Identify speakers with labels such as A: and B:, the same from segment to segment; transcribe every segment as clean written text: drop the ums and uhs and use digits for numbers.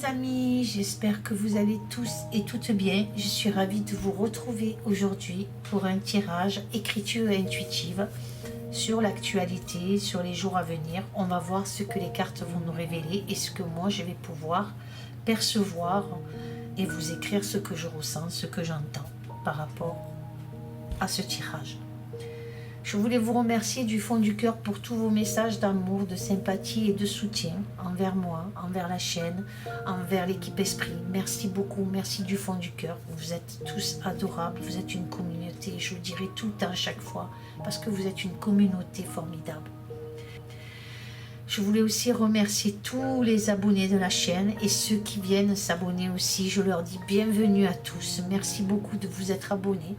A: amis, j'espère que vous allez tous et toutes bien. Je suis ravie de vous retrouver aujourd'hui pour un tirage écriture intuitive sur l'actualité, sur les jours à venir. On va voir ce que les cartes vont nous révéler et ce que moi je vais pouvoir percevoir et vous écrire ce que je ressens, ce que j'entends par rapport à ce tirage. Je voulais vous remercier du fond du cœur pour tous vos messages d'amour, de sympathie et de soutien envers moi, envers la chaîne, envers l'équipe Esprit. Merci beaucoup, merci du fond du cœur. Vous êtes tous adorables, vous êtes une communauté, je vous dirai tout le temps, chaque fois, parce que vous êtes une communauté formidable. Je voulais aussi remercier tous les abonnés de la chaîne et ceux qui viennent s'abonner aussi. Je leur dis bienvenue à tous. Merci beaucoup de vous être abonnés.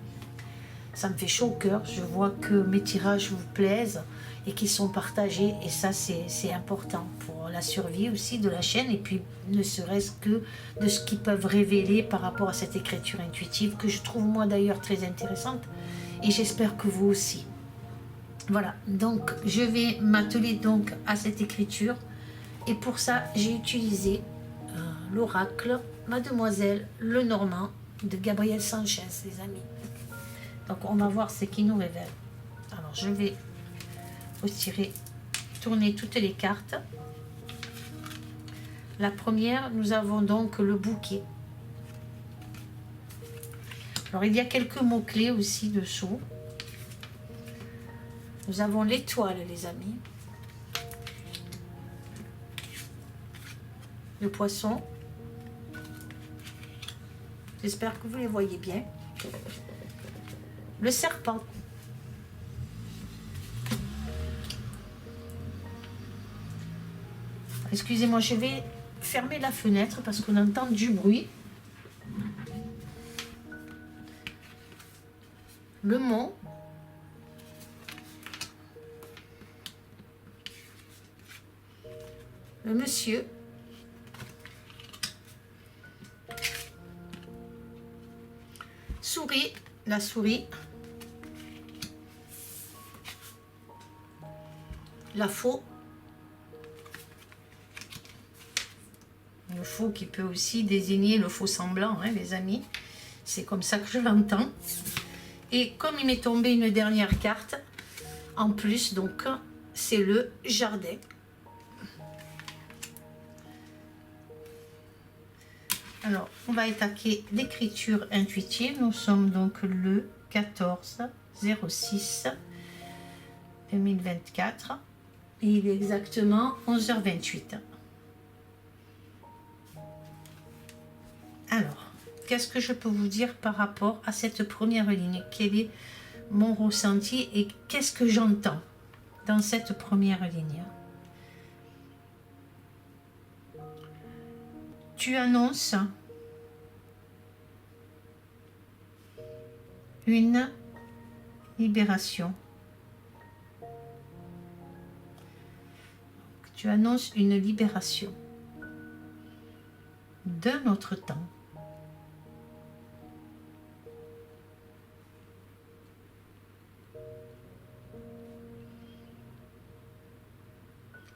A: Ça me fait chaud au cœur, je vois que mes tirages vous plaisent et qu'ils sont partagés et ça c'est important pour la survie aussi de la chaîne et puis ne serait-ce que de ce qu'ils peuvent révéler par rapport à cette écriture intuitive que je trouve moi d'ailleurs très intéressante et j'espère que vous aussi. Voilà, donc je vais m'atteler donc à cette écriture et pour ça j'ai utilisé l'oracle Mademoiselle Lenormand de Gabriel Sanchez, les amis. Donc on va voir ce qui nous révèle. Alors je vais retirer, tourner toutes les cartes. La première, nous avons donc le bouquet. Alors il y a quelques mots-clés aussi dessous. Nous avons l'étoile, les amis. Le poisson. J'espère que vous les voyez bien. Le serpent. Excusez-moi, je vais fermer la fenêtre parce qu'on entend du bruit. Le mont. Le monsieur. Souris, la souris. La faux. Le faux qui peut aussi désigner le faux semblant, hein, les amis. C'est comme ça que je l'entends. Et comme il m'est tombé une dernière carte, en plus, donc, c'est le jardin. Alors, on va attaquer l'écriture intuitive. Nous sommes donc le 14/06/2024. Et il est exactement 11h28. Alors, qu'est-ce que je peux vous dire par rapport à cette première ligne? Quel est mon ressenti et qu'est-ce que j'entends dans cette première ligne? Tu annonces une libération. Tu annonces une libération d'un autre temps.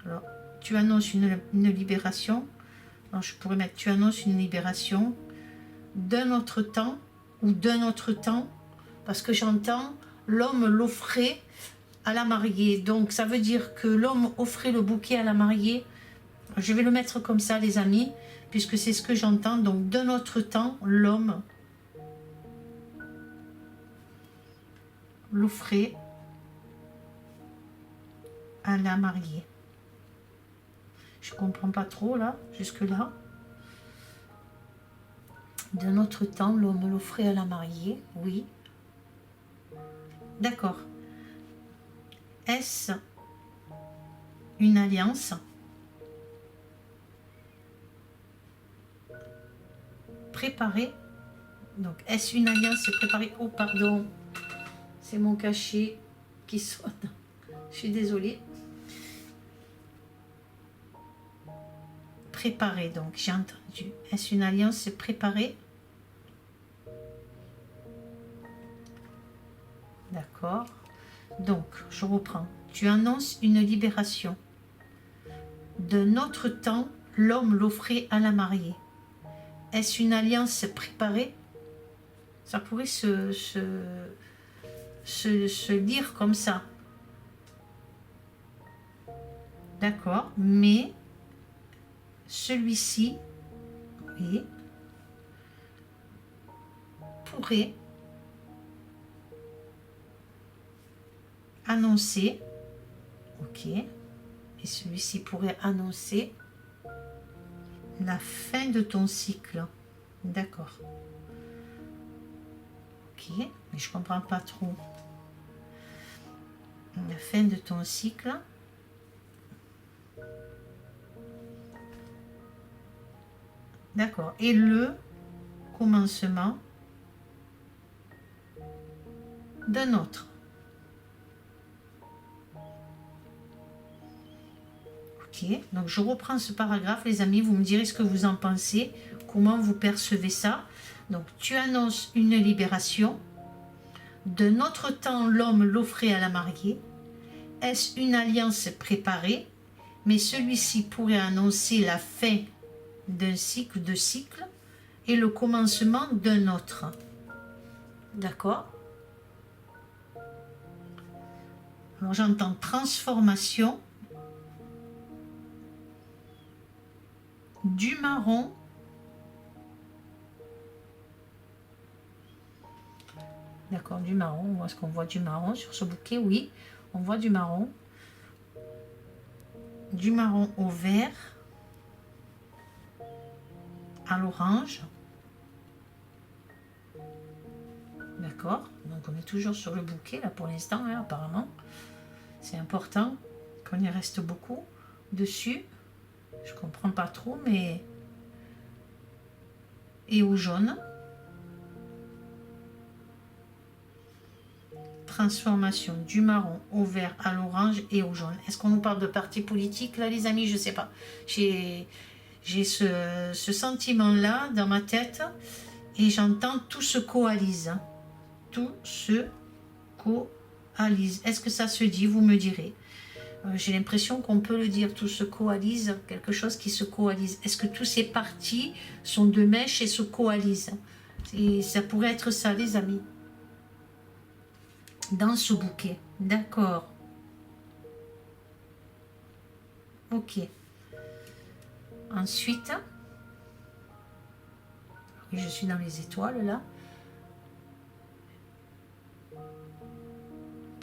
A: Alors, tu annonces une libération. Alors, je pourrais mettre tu annonces une libération d'un autre temps ou d'un autre temps parce que j'entends l'homme l'offrait à la mariée. Donc ça veut dire que l'homme offrait le bouquet à la mariée. Je vais le mettre comme ça, les amis, puisque c'est ce que j'entends. Donc d'un autre temps, l'homme l'offrait à la mariée. Je comprends pas trop là, jusque là. D'un autre temps, l'homme l'offrait à la mariée. Oui. D'accord. Est-ce une alliance préparée? Donc, est-ce une alliance préparée? Oh, pardon, c'est mon cachet qui sonne. Je suis désolée. Préparée, donc, j'ai entendu. Est-ce une alliance préparée? D'accord. Donc, je reprends. Tu annonces une libération. De notre temps, l'homme l'offrait à la mariée. Est-ce une alliance préparée? Ça pourrait se dire comme ça. D'accord, mais celui-ci, oui, pourrait annoncer, ok, et celui-ci pourrait annoncer la fin de ton cycle. D'accord. Ok, mais je comprends pas trop. La fin de ton cycle. D'accord. Et le commencement d'un autre. Ok, donc je reprends ce paragraphe, les amis, vous me direz ce que vous en pensez, comment vous percevez ça. Donc, tu annonces une libération. De notre temps, l'homme l'offrait à la mariée. Est-ce une alliance préparée? Mais celui-ci pourrait annoncer la fin d'un cycle de cycle et le commencement d'un autre. D'accord? Alors j'entends transformation du marron. D'accord, du marron. Est-ce qu'on voit du marron sur ce bouquet? Oui, on voit du marron. Du marron au vert, à l'orange. D'accord, donc on est toujours sur le bouquet là pour l'instant, hein, apparemment. C'est important qu'on y reste beaucoup dessus. Je comprends pas trop, mais... Et au jaune. Transformation du marron au vert, à l'orange et au jaune. Est-ce qu'on nous parle de parti politique là, les amis? Je sais pas. J'ai ce sentiment-là dans ma tête et j'entends tout se coalise. Tout se coalise. Est-ce que ça se dit? Vous me direz. J'ai l'impression qu'on peut le dire, tout se coalise, quelque chose qui se coalise. Est-ce que tous ces partis sont de mèche et se coalisent? Et ça pourrait être ça, les amis. Dans ce bouquet. D'accord. Ok. Ensuite, je suis dans les étoiles là.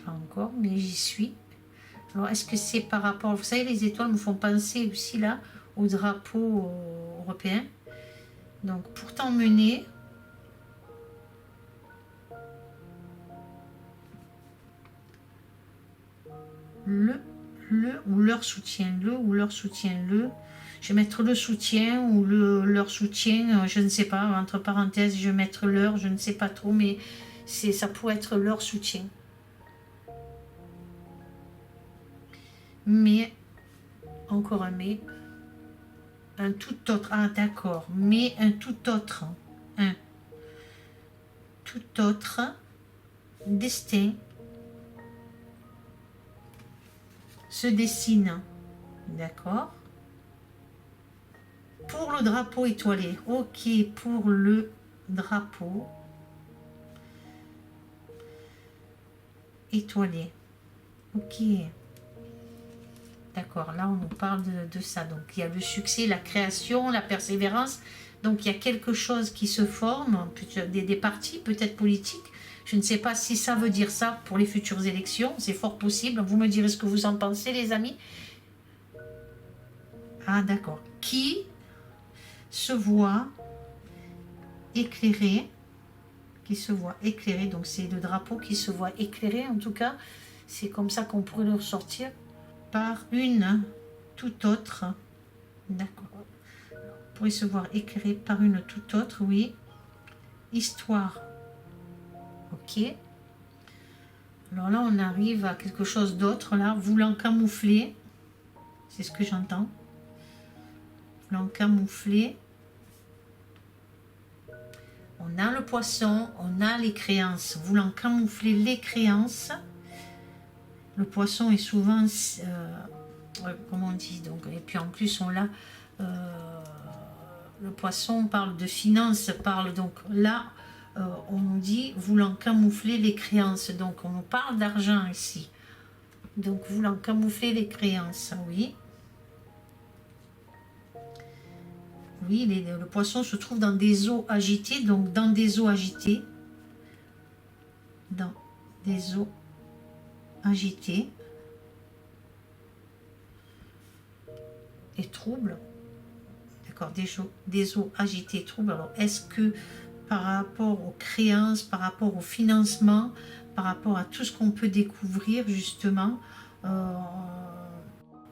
A: Pas encore, mais j'y suis. Alors, est-ce que c'est par rapport... Vous savez, les étoiles me font penser aussi là au drapeau européen. Donc, pour t'emmener... le ou leur soutien. Le ou leur soutien. Le... Je vais mettre le soutien ou leur soutien. Je ne sais pas. Entre parenthèses, je vais mettre leur. Je ne sais pas trop, mais ça pourrait être leur soutien. Mais, encore un mais, un tout autre, ah d'accord, mais un tout autre, un tout autre destin se dessine, d'accord, pour le drapeau étoilé, ok, pour le drapeau étoilé, ok. D'accord, là on nous parle de ça. Donc il y a le succès, la création, la persévérance. Donc il y a quelque chose qui se forme, des partis peut-être politiques. Je ne sais pas si ça veut dire ça pour les futures élections. C'est fort possible. Vous me direz ce que vous en pensez, les amis. Ah d'accord. Qui se voit éclairé. Qui se voit éclairé. Donc c'est le drapeau qui se voit éclairé en tout cas. C'est comme ça qu'on pourrait le ressortir. Par une toute autre, d'accord, pourrait se voir éclairé par une toute autre, oui, histoire, ok. Alors là, on arrive à quelque chose d'autre, là, voulant camoufler, c'est ce que j'entends, voulant camoufler. On a le poisson, on a les créances, voulant camoufler les créances. Le poisson est souvent, comment on dit, donc, et puis en plus on l'a le poisson parle de finances, parle donc là, on nous dit voulant camoufler les créances. Donc on nous parle d'argent ici. Donc voulant camoufler les créances, oui. Oui, le poisson se trouve dans des eaux agitées, donc dans des eaux agitées. Dans des eaux agitées. Et troubles. D'accord, des eaux agitées et troubles. Alors, est-ce que par rapport aux créances, par rapport au financement, par rapport à tout ce qu'on peut découvrir, justement,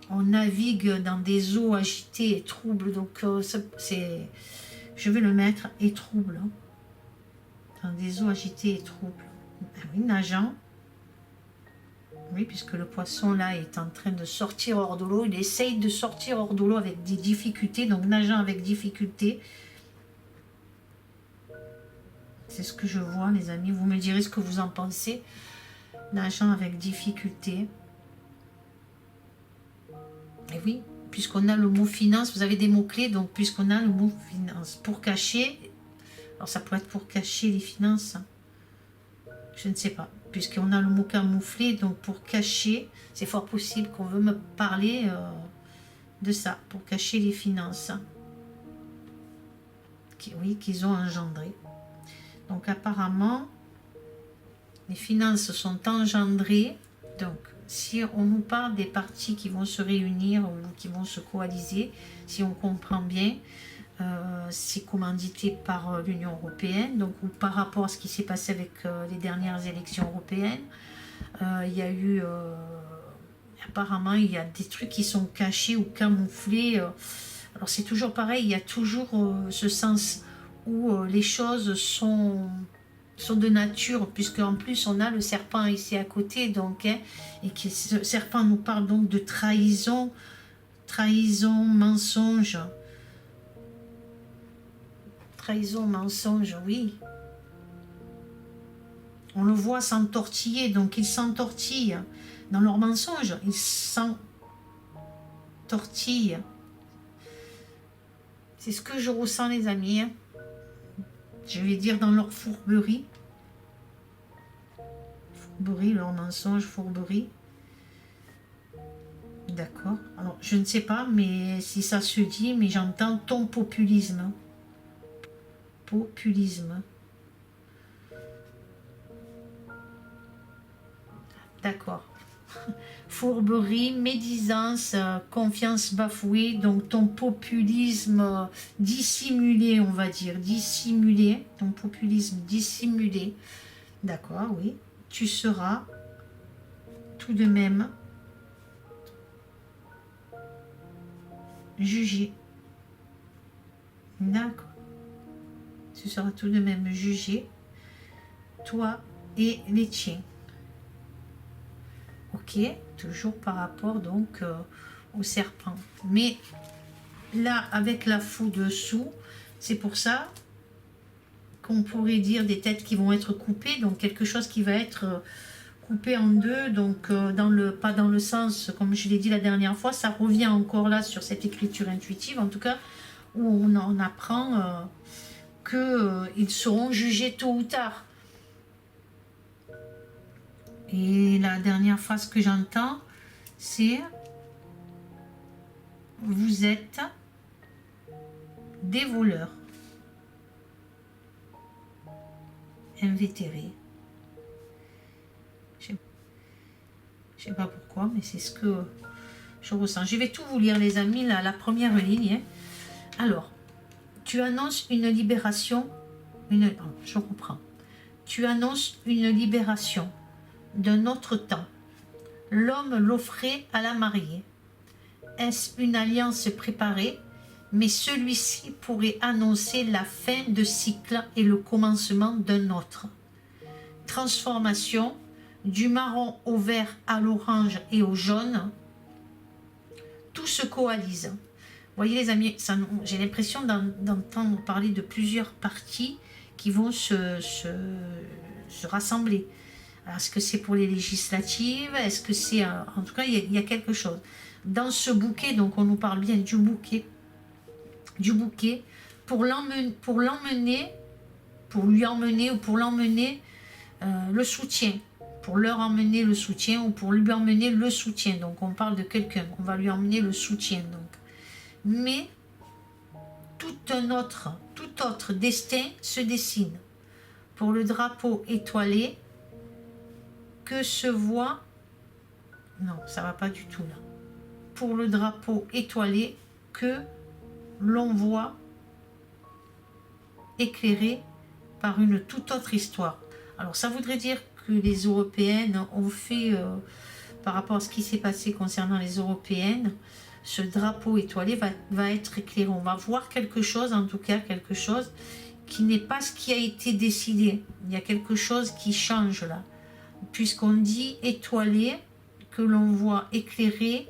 A: on navigue dans des eaux agitées et troubles. Donc, je vais le mettre et troubles. Hein, dans des eaux agitées et troubles. Ah oui, nageant. Oui, puisque le poisson là est en train de sortir hors de l'eau. Il essaye de sortir hors de l'eau avec des difficultés. Donc, nageant avec difficulté. C'est ce que je vois, les amis. Vous me direz ce que vous en pensez. Nageant avec difficulté. Et oui, puisqu'on a le mot finance, vous avez des mots-clés, donc puisqu'on a le mot finance. Pour cacher, alors ça pourrait être pour cacher les finances, je ne sais pas. Puisqu'on a le mot camouflé, donc pour cacher, c'est fort possible qu'on veut me parler de ça, pour cacher les finances. Oui, qu'ils ont engendré. Donc apparemment, les finances sont engendrées, donc si on nous parle des partis qui vont se réunir ou qui vont se coaliser, si on comprend bien, c'est commandité par l'Union européenne, donc ou par rapport à ce qui s'est passé avec les dernières élections européennes, il y a eu, apparemment, il y a des trucs qui sont cachés ou camouflés. Alors c'est toujours pareil, il y a toujours ce sens où les choses sont de nature, puisque en plus on a le serpent ici à côté, donc, hein, et que ce serpent nous parle donc de trahison, mensonge. Trahison, mensonge, oui. On le voit s'entortiller, donc ils s'entortillent dans leurs mensonges, ils s'entortillent. C'est ce que je ressens, les amis. Hein. Je vais dire dans leur fourberie. Fourberie, leur mensonge, fourberie. D'accord. Alors, je ne sais pas, mais si ça se dit, mais j'entends ton populisme. Populisme. D'accord. Fourberie, médisance, confiance bafouée, donc ton populisme dissimulé, on va dire, dissimulé, ton populisme dissimulé, d'accord, oui, tu seras tout de même jugé, d'accord, tu seras tout de même jugé, toi et les tiens. Ok, toujours par rapport donc au serpent. Mais là, avec la foue dessous, c'est pour ça qu'on pourrait dire des têtes qui vont être coupées, donc quelque chose qui va être coupé en deux, donc pas dans le sens, comme je l'ai dit la dernière fois, ça revient encore là sur cette écriture intuitive, en tout cas, où on en apprend qu'ils seront jugés tôt ou tard. Et la dernière phrase que j'entends, c'est « Vous êtes des voleurs invétérés ». Je ne sais pas pourquoi, mais c'est ce que je ressens. Je vais tout vous lire, les amis, là, la première ligne. Hein. Alors, tu annonces une libération. Je reprends. Tu annonces une libération d'un autre temps. L'homme l'offrait à la mariée. Est-ce une alliance préparée? Mais celui-ci pourrait annoncer la fin de cycle et le commencement d'un autre. Transformation du marron au vert à l'orange et au jaune. Tout se coalise. Vous voyez les amis, j'ai l'impression d'entendre parler de plusieurs parties qui vont se rassembler. Est-ce que c'est pour les législatives? Est-ce que c'est... En tout cas, il y a quelque chose. Dans ce bouquet, donc on nous parle bien du bouquet pour l'emmener, pour lui emmener ou pour l'emmener le soutien, pour leur emmener le soutien ou pour lui emmener le soutien. Donc on parle de quelqu'un, on va lui emmener le soutien. Donc. Mais tout autre destin se dessine. Pour le drapeau étoilé, que se voit... Non, ça va pas du tout là. Pour le drapeau étoilé, que l'on voit éclairé par une toute autre histoire. Alors ça voudrait dire que les Européennes ont fait, par rapport à ce qui s'est passé concernant les Européennes, ce drapeau étoilé va être éclairé. On va voir quelque chose, en tout cas quelque chose qui n'est pas ce qui a été décidé. Il y a quelque chose qui change là. Puisqu'on dit étoilé, que l'on voit éclairé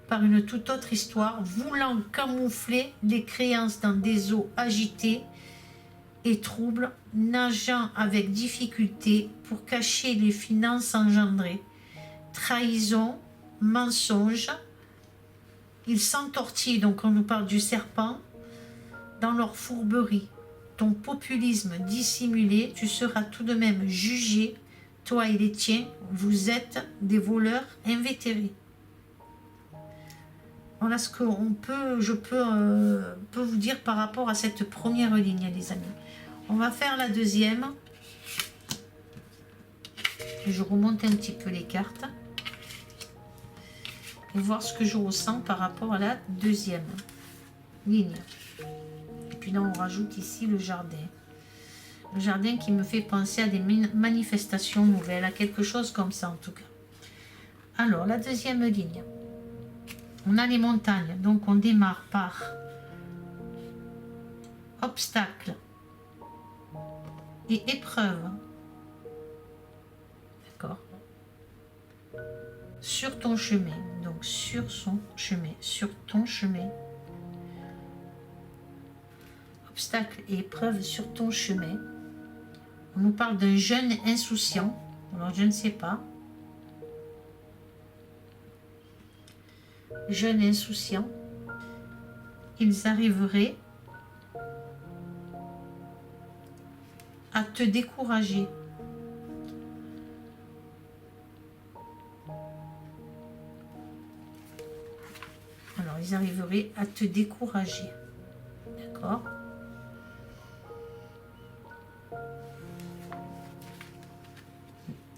A: par une toute autre histoire, voulant camoufler les créances dans des eaux agitées et troubles, nageant avec difficulté pour cacher les finances engendrées. Trahison, mensonge, ils s'entortillent, donc on nous parle du serpent, dans leur fourberie. Ton populisme dissimulé, tu seras tout de même jugé, toi et les tiens, vous êtes des voleurs invétérés. Voilà ce que je peux vous dire par rapport à cette première ligne, les amis. On va faire la deuxième. Je remonte un petit peu les cartes. Et voir ce que je ressens par rapport à la deuxième ligne. Et puis là, on rajoute ici le jardin. Le jardin qui me fait penser à des manifestations nouvelles, à quelque chose comme ça en tout cas. Alors, la deuxième ligne. On a les montagnes, donc on démarre par obstacle et épreuve. D'accord. Sur ton chemin, donc sur son chemin, sur ton chemin. Obstacle et épreuve sur ton chemin. On nous parle d'un jeune insouciant. Alors je ne sais pas. Jeune insouciant. Ils arriveraient à te décourager. Alors, ils arriveraient à te décourager. D'accord ?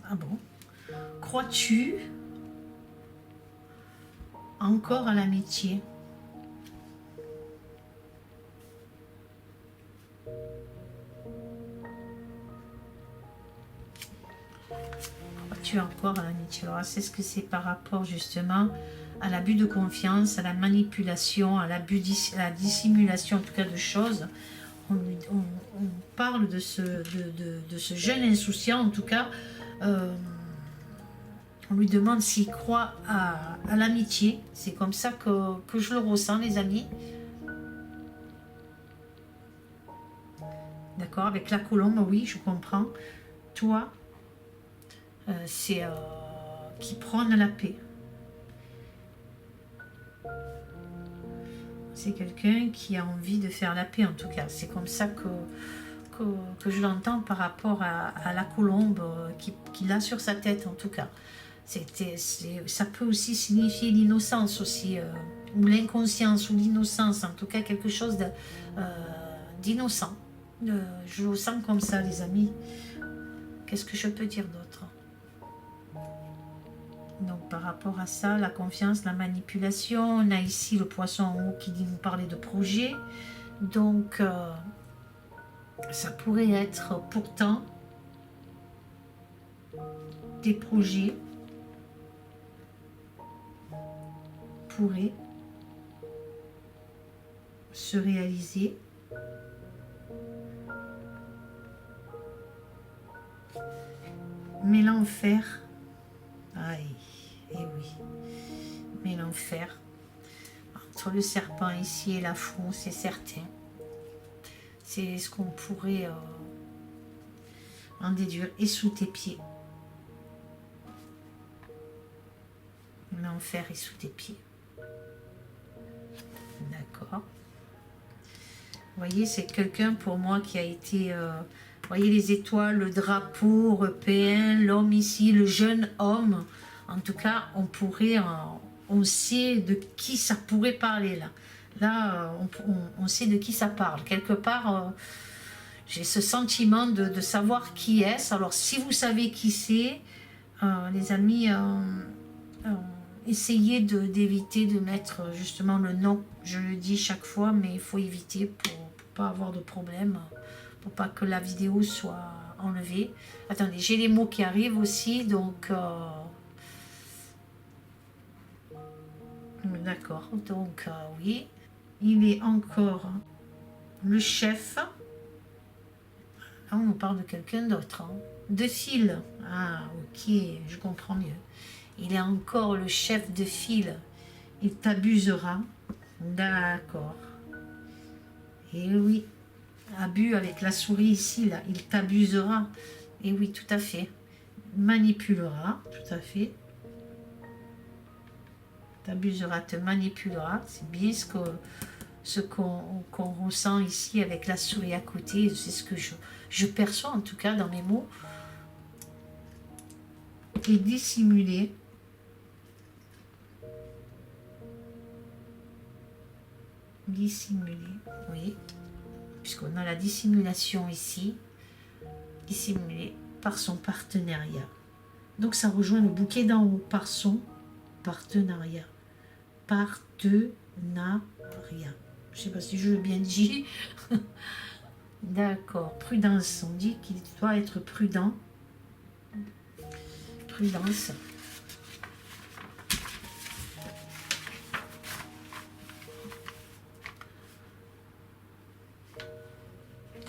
A: Ah bon ? Crois-tu encore à l'amitié ? Crois-tu encore à l'amitié ? Alors, c'est ce que c'est par rapport justement à l'abus de confiance, à la manipulation, à la dissimulation en tout cas de choses. On parle de ce jeune insouciant en tout cas. On lui demande s'il croit à l'amitié. C'est comme ça que je le ressens, les amis. D'accord, avec la colombe, oui, je comprends. Toi, c'est qui prône la paix. C'est quelqu'un qui a envie de faire la paix, en tout cas. C'est comme ça que je l'entends par rapport à la colombe qu'il a sur sa tête, en tout cas. Ça peut aussi signifier l'innocence aussi, ou l'inconscience, ou l'innocence, en tout cas quelque chose d'innocent. Je le sens comme ça, les amis. Qu'est-ce que je peux dire d'autre ? Donc par rapport à ça, la confiance, la manipulation, on a ici le poisson en haut qui nous parlait de projet. Donc ça pourrait être pourtant des projets pourraient se réaliser mais l'enfer, aïe, et oui, mais l'enfer entre le serpent ici et la fauve, c'est certain, c'est ce qu'on pourrait en déduire. Et sous tes pieds, l'enfer est sous tes pieds. D'accord. voyez, c'est quelqu'un pour moi qui a été... vous voyez les étoiles, le drapeau européen, l'homme ici, le jeune homme. En tout cas, on pourrait... on sait de qui ça pourrait parler là. Là, on sait de qui ça parle. Quelque part, j'ai ce sentiment de savoir qui est-ce. Alors, si vous savez qui c'est, les amis, essayez d'éviter de mettre justement le nom. Je le dis chaque fois, mais il faut éviter pour ne pas avoir de problème, pour pas que la vidéo soit enlevée. Attendez, j'ai les mots qui arrivent aussi, donc... D'accord, donc oui, il est encore le chef. Là, on nous parle de quelqu'un d'autre. Hein. De file. Ah, ok, je comprends mieux. Il est encore le chef de file. Il t'abusera. D'accord. Et oui, abus avec la souris ici, là. Il t'abusera. Et oui, tout à fait. Manipulera, tout à fait. T'abusera, te manipulera. C'est bien ce qu'on ressent ici avec la souris à côté. C'est ce que je perçois en tout cas dans mes mots. Et dissimuler. Dissimuler, oui. Puisqu'on a la dissimulation ici. Dissimuler par son partenariat. Donc ça rejoint le bouquet d'en haut par son partenariat. Partenariat. Je ne sais pas si je l'ai bien dit. D'accord. Prudence. On dit qu'il doit être prudent. Prudence.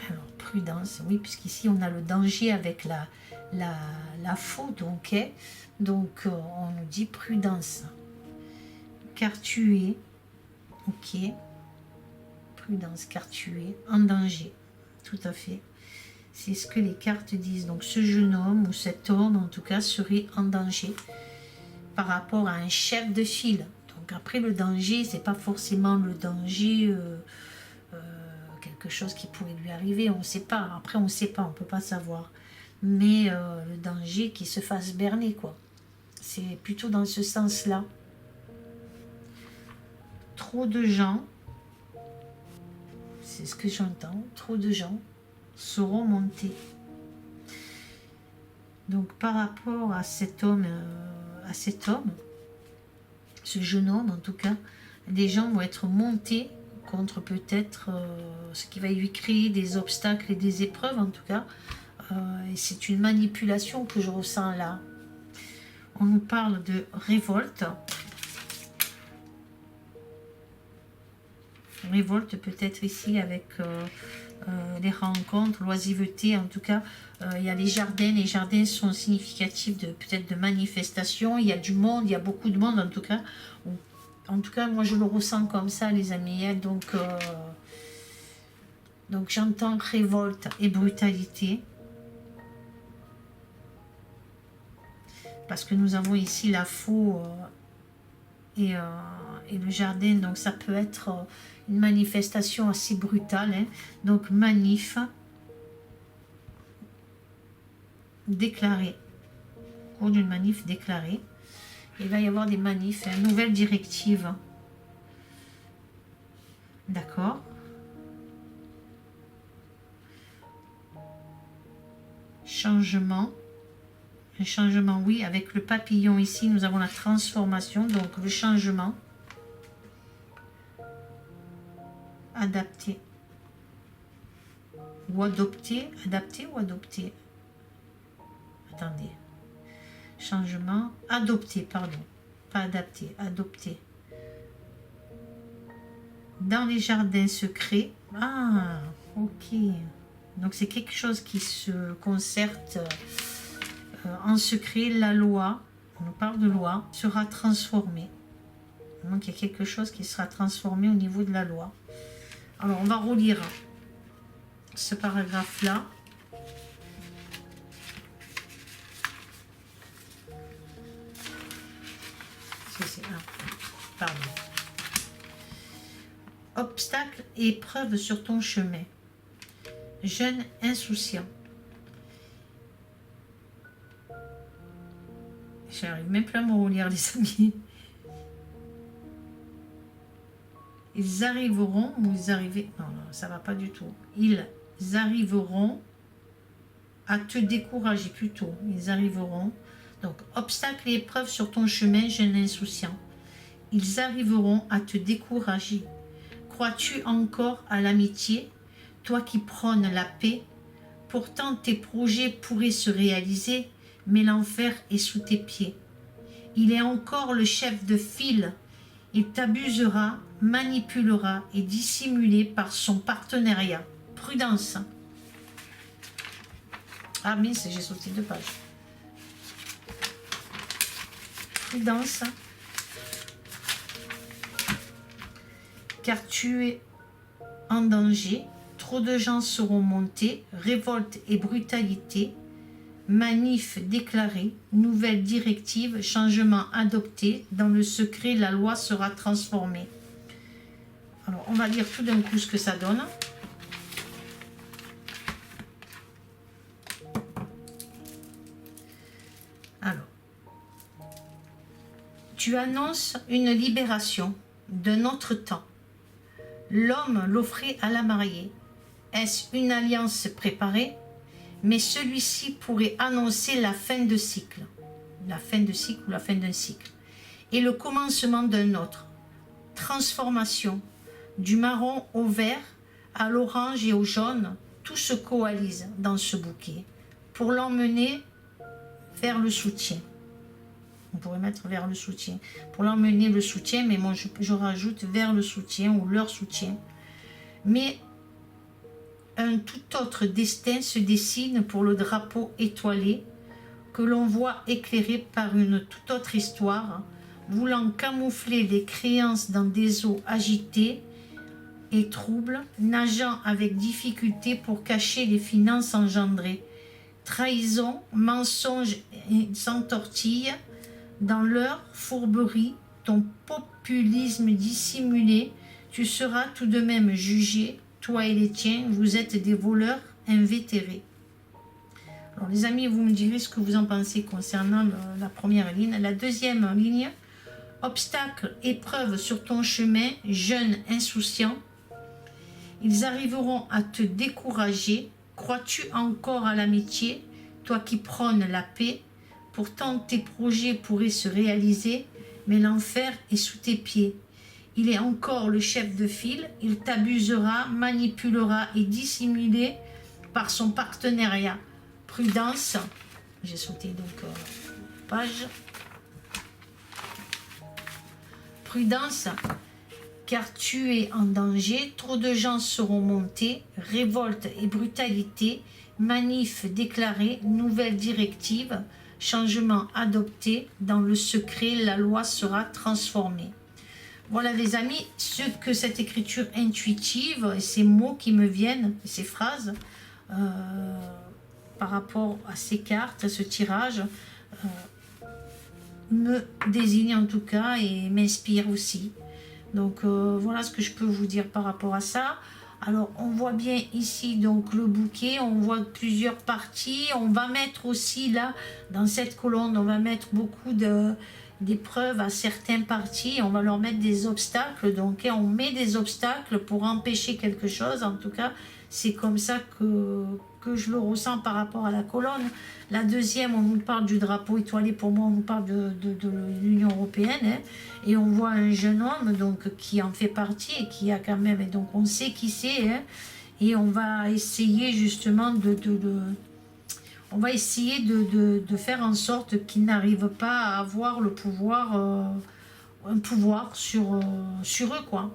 A: Alors, prudence. Oui, puisqu'ici, on a le danger avec la faux. Donc, on nous dit prudence. Car tu es, ok, prudence, car tu es en danger, tout à fait, c'est ce que les cartes disent. Donc ce jeune homme ou cet homme en tout cas serait en danger par rapport à un chef de file. Donc après le danger, c'est pas forcément le danger, quelque chose qui pourrait lui arriver, on ne sait pas, après on ne sait pas, on ne peut pas savoir, mais le danger qui se fasse berner quoi, c'est plutôt dans ce sens là. Trop de gens, c'est ce que j'entends, trop de gens seront montés. Donc par rapport à cet homme, ce jeune homme en tout cas, des gens vont être montés contre peut-être ce qui va lui créer des obstacles et des épreuves en tout cas. Et c'est une manipulation que je ressens là. On nous parle de révolte. Révolte peut-être ici avec les rencontres, l'oisiveté en tout cas. Il y a les jardins sont significatifs de peut-être de manifestations, il y a du monde, il y a beaucoup de monde en tout cas. En tout cas moi je le ressens comme ça les amis, hein. Donc j'entends révolte et brutalité. Parce que nous avons ici la faux et le jardin, donc ça peut être une manifestation assez brutale, hein. Donc manif déclarée, au cours d'une manif déclarée, il va y avoir des manifs, hein, nouvelles directives, d'accord, changement. Le changement, oui, avec le papillon ici, nous avons la transformation, donc le changement. Adapter. Ou adopter. Adapter ou adopter. Attendez. Changement. Adopter, pardon. Pas adapter, adopter. Dans les jardins secrets. Ah, ok. Donc c'est quelque chose qui se concerte en secret. La loi, on nous parle de loi, sera transformée. Donc il y a quelque chose qui sera transformé au niveau de la loi. Alors on va relire ce paragraphe-là. Pardon. obstacles et épreuves sur ton chemin. Jeune insouciant. J'arrive même plus à me relire, les amis. Ils arriveront, ou ils arrivent... Non, non, ça va pas du tout. Ils arriveront à te décourager plutôt. Ils arriveront. Donc, obstacles et épreuves sur ton chemin, jeune insouciant. Ils arriveront à te décourager. Crois-tu encore à l'amitié, toi qui prônes la paix? Pourtant, tes projets pourraient se réaliser, mais l'enfer est sous tes pieds. Il est encore le chef de file. Il t'abusera, manipulera et dissimulé par son partenariat. Prudence. Ah mince, j'ai sauté 2 pages. Prudence. Car tu es en danger. Trop de gens seront montés. Révolte et brutalité. Manif déclarée, nouvelle directive, changement adopté. Dans le secret, la loi sera transformée. Alors, on va lire tout d'un coup ce que ça donne. Alors, tu annonces une libération d'un autre temps. L'homme l'offrait à la mariée. Est-ce une alliance préparée? Mais celui-ci pourrait annoncer la fin de cycle. La fin de cycle ou la fin d'un cycle. Et le commencement d'un autre. Transformation. Du marron au vert, à l'orange et au jaune, tout se coalise dans ce bouquet pour l'emmener vers le soutien. On pourrait mettre vers le soutien. Pour l'emmener le soutien, mais moi je rajoute vers le soutien ou leur soutien. Mais un tout autre destin se dessine pour le drapeau étoilé que l'on voit éclairé par une toute autre histoire, voulant camoufler les créances dans des eaux agitées et troubles, nageant avec difficulté pour cacher les finances engendrées. Trahison, mensonge s'entortille dans leur fourberie, ton populisme dissimulé, tu seras tout de même jugé. Toi et les tiens, vous êtes des voleurs invétérés. Alors les amis, vous me direz ce que vous en pensez concernant la première ligne. La deuxième ligne, obstacles, épreuves sur ton chemin, jeune insouciant. Ils arriveront à te décourager. Crois-tu encore à l'amitié, toi qui prônes la paix? Pourtant tes projets pourraient se réaliser, mais l'enfer est sous tes pieds. Il est encore le chef de file, il t'abusera, manipulera et dissimulé par son partenariat. Prudence, j'ai sauté donc page. Prudence, car tu es en danger, trop de gens seront montés, révolte et brutalité, manif déclarée, nouvelle directive, changement adopté, dans le secret, la loi sera transformée. Voilà les amis, ce que cette écriture intuitive, et ces mots qui me viennent, ces phrases, par rapport à ces cartes, à ce tirage, me désigne en tout cas et m'inspire aussi. Donc voilà ce que je peux vous dire par rapport à ça. Alors on voit bien ici donc le bouquet, on voit plusieurs parties. On va mettre aussi là, dans cette colonne, on va mettre beaucoup d'épreuves à certaines parties. On va leur mettre des obstacles. Donc on met des obstacles pour empêcher quelque chose. En tout cas, c'est comme ça que je le ressens par rapport à la colonne. La deuxième, on nous parle du drapeau étoilé. Pour moi, on nous parle de l'Union européenne. Hein, et on voit un jeune homme donc, qui en fait partie et qui a quand même... Et donc, on sait qui c'est. Hein, et on va essayer justement on va essayer de faire en sorte qu'il n'arrive pas à avoir le pouvoir, un pouvoir sur eux, quoi.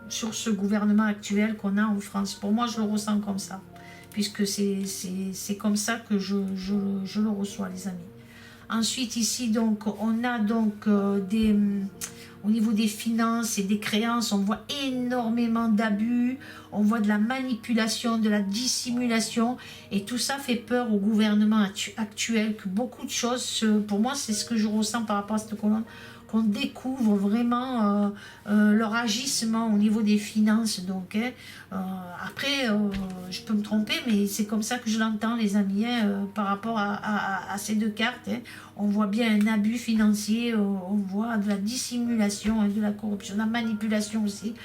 A: Sur ce gouvernement actuel qu'on a en France. Pour moi, je le ressens comme ça. Puisque c'est comme ça que je le reçois, les amis. Ensuite, ici, donc, on a donc au niveau des finances et des créances, on voit énormément d'abus, on voit de la manipulation, de la dissimulation, et tout ça fait peur au gouvernement actuel, que beaucoup de choses, pour moi, c'est ce que je ressens par rapport à cette colonne, qu'on découvre vraiment leur agissement au niveau des finances. Donc, après, je peux me tromper, mais c'est comme ça que je l'entends, les amis, par rapport à ces deux cartes. On voit bien un abus financier, on voit de la dissimulation, de la corruption, de la manipulation aussi.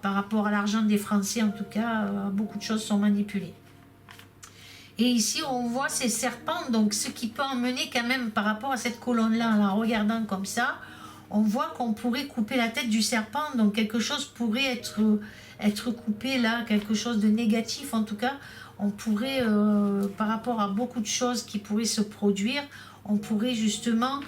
A: Par rapport à l'argent des Français, en tout cas, beaucoup de choses sont manipulées. Et ici, on voit ces serpents, donc ce qui peut emmener quand même par rapport à cette colonne-là, en la regardant comme ça, on voit qu'on pourrait couper la tête du serpent, donc quelque chose pourrait être coupé là, quelque chose de négatif en tout cas. On pourrait, par rapport à beaucoup de choses qui pourraient se produire, on pourrait justement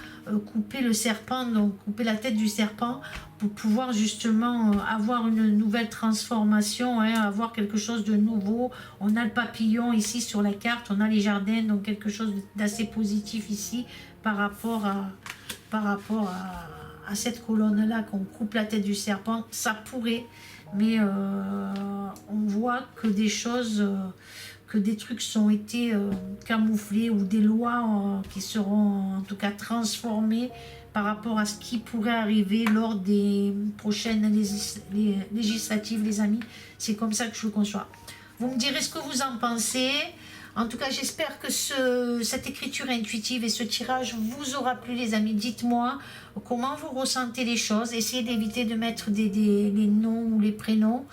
A: couper le serpent, donc couper la tête du serpent pour pouvoir justement avoir une nouvelle transformation, avoir quelque chose de nouveau. On a le papillon ici sur la carte, on a les jardins, donc quelque chose d'assez positif ici par rapport à cette colonne-là, qu'on coupe la tête du serpent. Ça pourrait, mais on voit que des choses... que des trucs ont été camouflés ou des lois qui seront en tout cas transformées par rapport à ce qui pourrait arriver lors des prochaines législatives, les amis. C'est comme ça que je le conçois. Vous me direz ce que vous en pensez. En tout cas, j'espère que cette écriture intuitive et ce tirage vous aura plu, les amis. Dites-moi comment vous ressentez les choses. Essayez d'éviter de mettre les noms ou les prénoms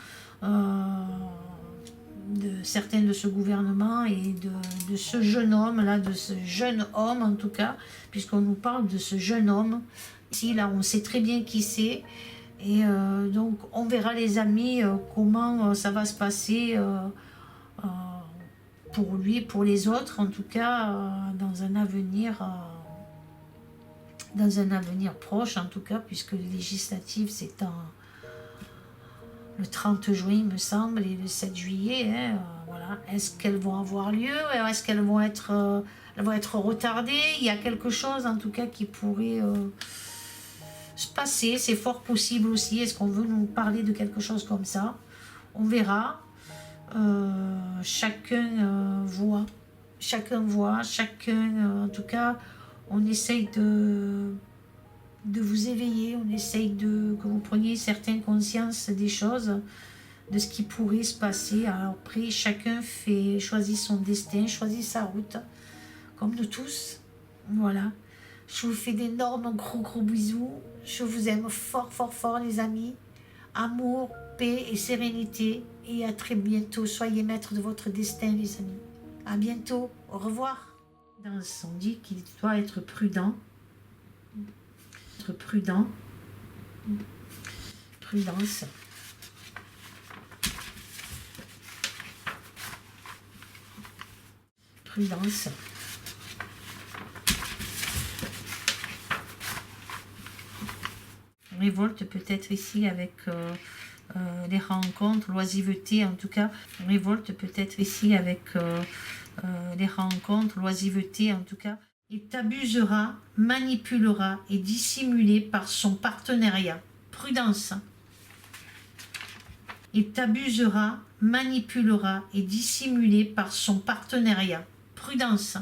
A: de certains de ce gouvernement et de ce jeune homme là, de ce jeune homme en tout cas, puisqu'on nous parle de ce jeune homme ici, là on sait très bien qui c'est, et donc on verra, les amis, comment ça va se passer pour lui, pour les autres en tout cas, dans un avenir proche en tout cas, puisque les législatives c'est le 30 juin, il me semble, et le 7 juillet, voilà. Est-ce qu'elles vont avoir lieu? Est-ce qu'elles vont être retardées? Il y a quelque chose, en tout cas, qui pourrait se passer. C'est fort possible aussi. Est-ce qu'on veut nous parler de quelque chose comme ça? On verra. Chacun voit. Chacun, en tout cas, on essaye de vous éveiller, on essaye que vous preniez certaines consciences des choses, de ce qui pourrait se passer. Alors après, chacun choisit son destin, choisit sa route, comme nous tous. Voilà. Je vous fais d'énormes gros bisous. Je vous aime fort, fort, fort, les amis. Amour, paix et sérénité. Et à très bientôt. Soyez maîtres de votre destin, les amis. À bientôt. Au revoir. On dit qu'il doit être prudent. Prudence, révolte peut-être ici avec les rencontres, l'oisiveté en tout cas, révolte peut-être ici avec les rencontres, l'oisiveté en tout cas. Il t'abusera, manipulera et dissimulé par son partenariat. Prudence. Il t'abusera, manipulera et dissimulé par son partenariat. Prudence.